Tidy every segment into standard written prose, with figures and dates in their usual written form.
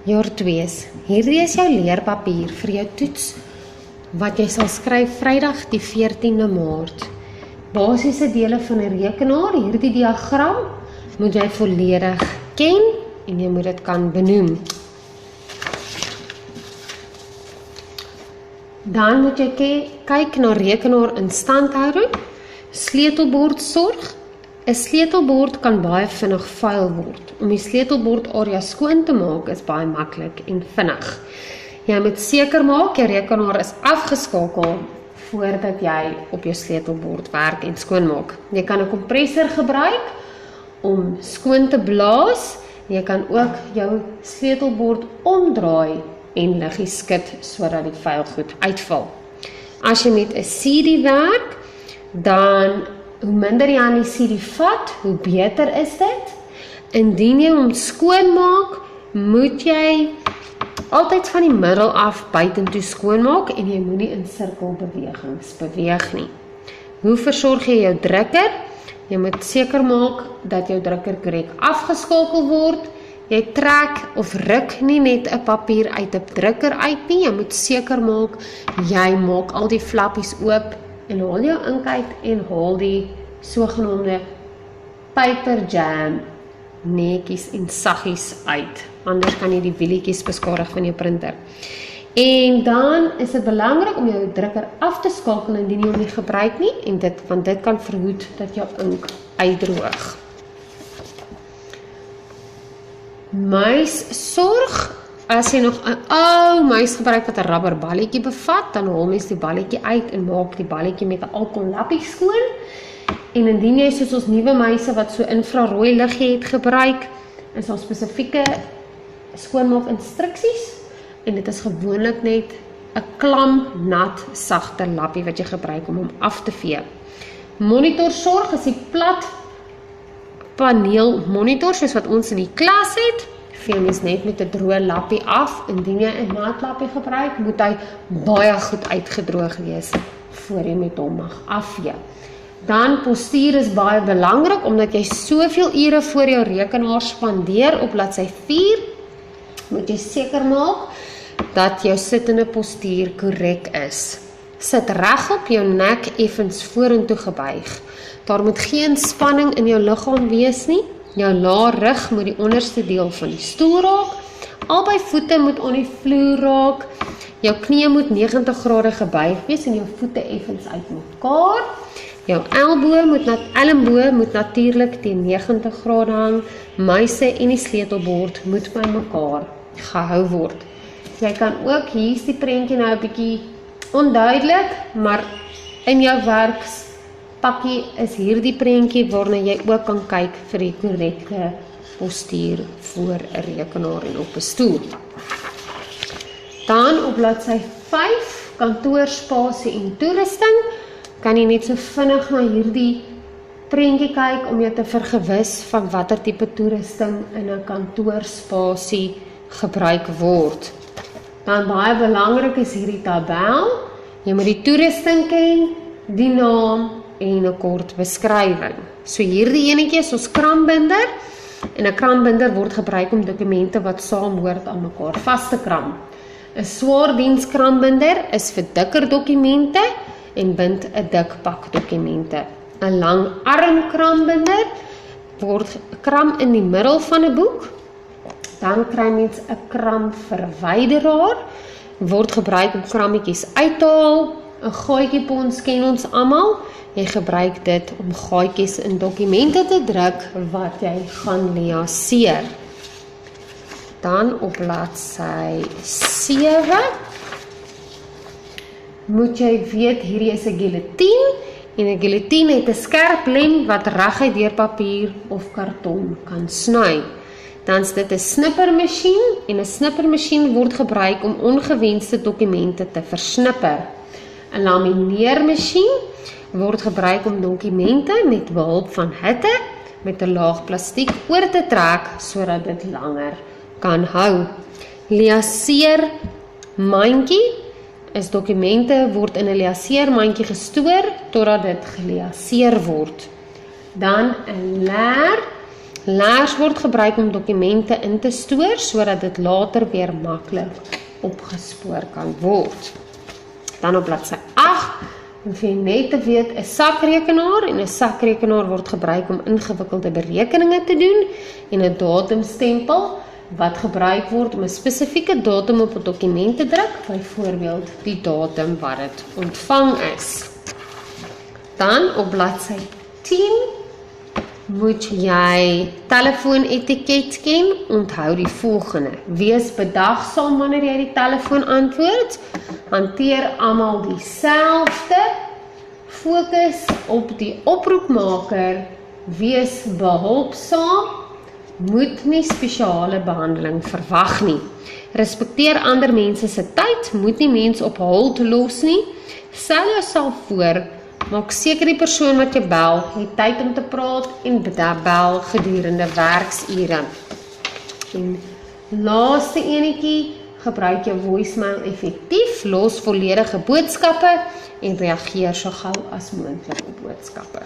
Jaar 2. Hierdie is jou leerpapier vir jou toets wat jy sal skryf Vrydag die 14de Maart. Basiese dele van 'n rekenaar, hierdie diagram, moet jy volledig ken en jy moet dit kan benoem. Dan moet jy kyk na rekenaar instandhouding, sleutelbordsorg. 'n Sleutelbord kan baie vinnig vuil word. Om die sleutelbord area skoon te maak is baie maklik en vinnig. Jy moet seker maak jou rekenaar is afgeskakel voordat jy op jou sleutelbord werk en skoon maak. Jy kan 'n kompressor gebruik om skoon te blaas. Jy kan ook jou sleutelbord omdraai en liggies skud sodat die vuil goed uitval. As jy met 'n CD werk, dan hoe minder jy aan die CD vat, hoe beter is dit. Indien jy hom skoonmaak, moet jy altyd van die middel af buitentoe skoonmaak en jy moenie in sirkelbewegings beweeg nie. Hoe versorg jy jou drukker? Jy moet seker maak dat jou drukker korrek afgeskakel word. Jy trek of ruk nie net 'n papier uit 'n drukker uit nie. Jy moet seker maak jy maak al die flappies oop en haal jou ink uit en haal die sogenaamde paper jam netjies en saggies uit. Anders kan jy die wielietjies beskadig van jou printer. En dan is dit belangrik om jou drukker af te skakel indien jy hom nie gebruik nie, en want dit kan verhoed dat jou ink uitdroog. Muissorg. As jy nog 'n ou muis gebruik wat 'n rubberballetjie bevat, dan haal mens die balletjie uit en maak die balletjie met 'n alkohollappie skoon. En indien jy soos ons nuwe muise wat so infrarooi liggie het gebruik, is daar spesifieke skoonmaak instruksies en dit is gewoonlik net 'n klam, nat, sagte lappie wat jy gebruik om hom af te vee. Monitorsorg is die plat paneel monitor soos wat ons in die klas het. Vee mens net met 'n droë lappie af. Indien jy 'n nat lappie gebruik, moet hy baie goed uitgedroog wees voor jy met hom mag afvee. Dan postuur is baie belangrik omdat jy soveel ure voor jou rekenaar spandeer op bladsy 4, moet jy seker maak dat jou sittende postuur korrek is. Sit regop, jou nek effens vorentoe gebuig. Daar moet geen spanning in jou liggaam wees nie. Jou lae rug moet die onderste deel van die stoel raak. Albei voete moet aan die vloer raak. Jou knie moet 90 grade gebuig wees en jou voete effens uit mekaar. Jou elmboog moet natuurlik teen 90 grade hang. Muise en die sleutelbord moet by mekaar gehou word. Jy kan ook, hier is die prentjie nou 'n bietjie onduidelik, maar in jou werkspakkie is hierdie prentjie waarna jy ook kan kyk vir die korrekte postuur voor 'n rekenaar en op 'n stoel. Dan op bladsy 5, kantoorspasie en toerusting, kan jy net so vinnig na hierdie prentjie kyk om jou te vergewis van watter tipe toerusting in 'n kantoorspasie gebruik word. Dan baie belangrik is hierdie tabel. Jy moet die toerusting ken, die naam en 'n kort beskrywing. So hierdie enetjie is ons krambinder en 'n krambinder word gebruik om dokumente wat saamhoort aan mekaar vas te kram. 'n Swaardienskrambinder is vir dikker dokumente en bind 'n dik pak dokumente. 'n Lang arm krambinder word kram in die middel van 'n boek. Dan kry mens 'n kramverwyderaar, word gebruik om krammetjies uit te haal. 'n Gaatjiepons ken ons almal. Jy gebruik dit om gaatjies in dokumente te druk wat jy gaan liaseer. Dan op bladsy 7 moet jy weet hierdie is 'n guillotine en 'n guillotine het 'n skerp lem wat reguit deur papier of karton kan sny. Dan is dit 'n snippermasjien en 'n snippermasjien word gebruik om ongewenste dokumente te versnipper. 'n Lamineermasjien word gebruik om dokumente met behulp van hitte met 'n laag plastiek oor te trek sodat dit langer kan hou. Liaseermandjie is dokumente word in 'n liaseermandjie gestoor totdat dit geliaseer word. Dan 'n leer Laers word gebruik om dokumente in te stoor, sodat dit later weer maklik opgespoor kan word. Dan op bladsy 8, om vir net te weet, 'n sakrekenaar, en 'n sakrekenaar word gebruik om ingewikkelde berekeninge te doen, en 'n datumstempel, wat gebruik word om 'n spesifieke datum op 'n dokument te druk, byvoorbeeld die datum wat dit ontvang is. Dan op bladsy 10, moet jy telefoonetiket ken, onthou die volgende. Wees bedagsaam wanneer jy die telefoon antwoord, hanteer almal dieselfde, fokus op die oproepmaker, wees behulpsaam, moet nie spesiale behandeling verwag nie. Respekteer ander mense se tyd, moet nie mens op hold los nie, stel jouself voor, maak seker die persoon wat jy bel, het tyd om te praat en bel gedurende werksure. En laaste enetjie, gebruik jou voicemail effektief, los volledige boodskappe en reageer so gou as moontlik op boodskappe.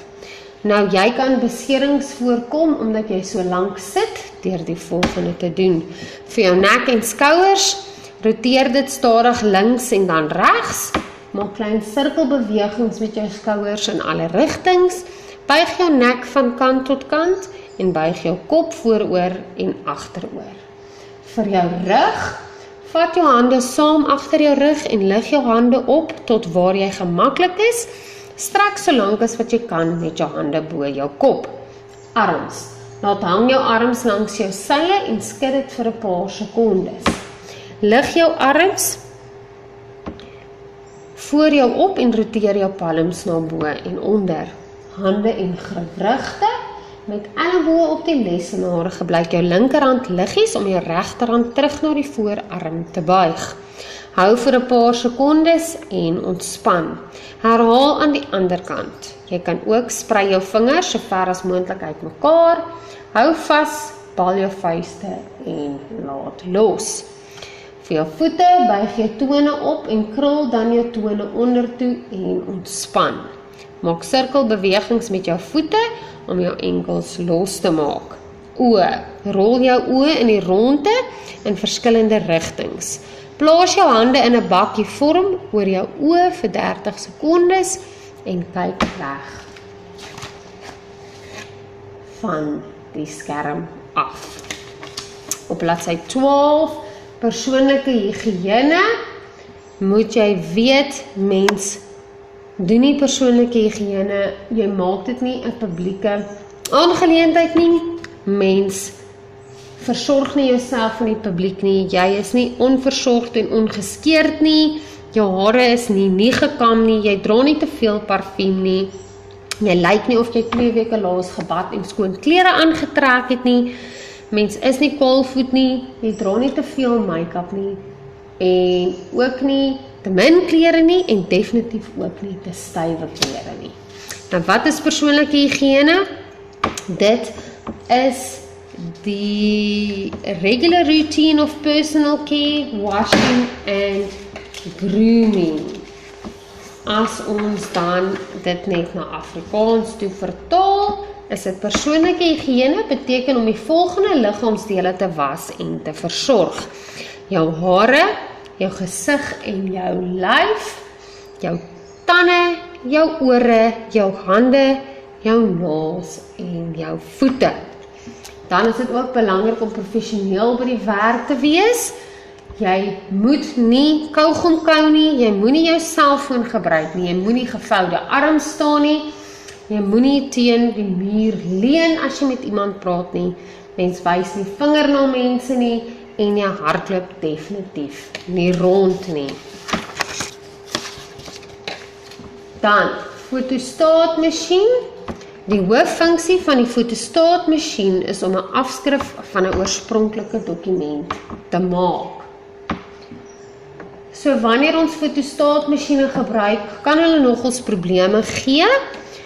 Nou, jy kan beserings voorkom omdat jy so lank sit deur die volgende te doen. Vir jou nek en skouers, roteer dit stadig links en dan regs, maak klein sirkelbewegings met jou skouers in alle rigtings, buig jou nek van kant tot kant en buig jou kop vooroor en agteroor. Vir jou rug, vat jou hande saam agter jou rug en lig jou hande op tot waar jy gemaklik is, strek so lank as wat jy kan met jou hande bo jou kop. Arms, laat hang jou arms langs jou sye en skud dit vir 'n paar sekondes. Lig jou arms voor jou op en roteer jou palms na bo en onder. Hande en gewrigte, met elleboë op die lesenaar, gebruik jou linkerhand liggies om jou regterhand terug na die voorarm te buig. Hou vir 'n paar sekondes en ontspan. Herhaal aan die ander kant. Jy kan ook sprei jou vingers so ver as moontlik uitmekaar. Hou vas, bal jou vuiste en laat los. Vir jou voete, buig jou tone op en krul dan jou tone ondertoe en ontspan. Maak sirkelbewegings met jou voete om jou enkels los te maak. Oë, rol jou oë in die ronde in verskillende rigtings. Plaas jou hande in 'n bakkie vorm oor jou oë vir 30 sekondes en kyk weg van die skerm af. Op bladsy 12, persoonlike higiëne, moet jy weet, mens doen nie persoonlike higiëne, jy maak dit nie 'n publieke aangeleentheid nie, mens versorg nie jouself van die publiek nie, jy is nie onversorgd en ongeskeerd nie, jou hare is nie gekam nie, jy dra nie te veel parfuum nie, jy lyk nie of jy 2 weke laas gebad en skoon klere aangetrek het nie, mens is nie kwaalvoet nie, jy dra nie te veel make-up nie, en ook nie te min klere nie, en definitief ook nie te stywe klere nie. Nou, wat is persoonlike higiëne? Dit is die regular routine of personal care, washing and grooming. As ons dan dit net na Afrikaans toe vertaal, is dit persoonlike higiëne beteken om die volgende liggaamsdele te was en te versorg. Jou hare, jou gesig en jou lyf, jou tande, jou ore, jou hande, jou naels en jou voete. Dan is dit ook belangrik om professioneel by die werk te wees. Jy moet nie kaugom kou nie, jy moenie jou selfoon gebruik nie, jy moenie gevoude arm staan nie, jy moenie teen die muur leun as jy met iemand praat nie, mens wys nie vinger na mense nie, en jy hardloop definitief nie rond nie. Dan, fotostaatmasjien. Die hooffunksie van die fotostaatmasjien is om 'n afskrif van 'n oorspronklike dokument te maak. So wanneer ons fotostaatmasjiene gebruik, kan hulle nogals probleme gee.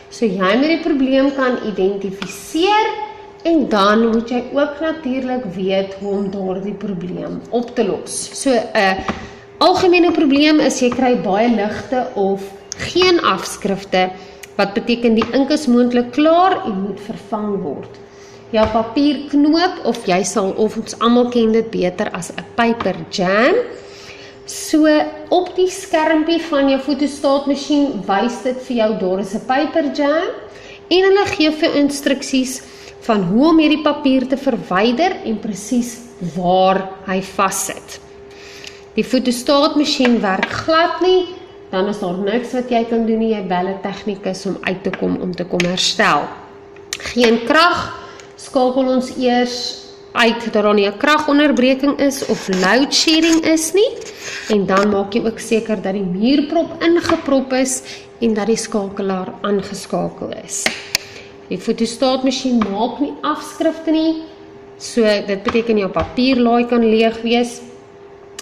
So jy moet die probleem kan identifiseer en dan moet jy ook natuurlik weet hoe om daardie probleem op te los. So 'n algemene probleem is jy kry baie ligte of geen afskrifte, wat beteken die ink is moontlik klaar en moet vervang word. jou papierknoop, of jy sal, of ons almal ken dit beter as 'n paper jam. So op die skermpie van jou fotostaatmasjien wys dit vir jou daar is 'n paper jam en hulle gee vir instruksies van hoe om hierdie papier te verwyder en presies waar hy vassit. Die fotostaatmasjien werk glad nie, dan is daar niks wat jy kan doen nie, jy bel 'n tegnikus om uit te kom om te kom herstel. Geen krag, skakel ons eers uit dat daar nie 'n kragonderbreking is of load shedding is nie, en dan maak jy ook seker dat die muurprop ingeprop is en dat die skakelaar aangeskakel is. Die fotostaatmasjien maak nie afskrifte nie, so dit beteken jou papierlaai kan leeg wees,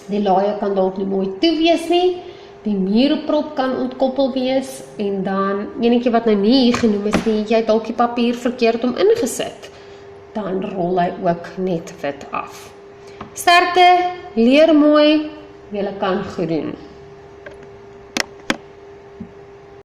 die laaie kan dalk nie mooi toe wees nie, die muurprop kan ontkoppel wees, en dan enetjie wat nou nie hier genoem is nie, jy het dalk die papier verkeerd om ingesit, dan rol hy ook net wit af. Sterkte, leer mooi, julle kan goed doen.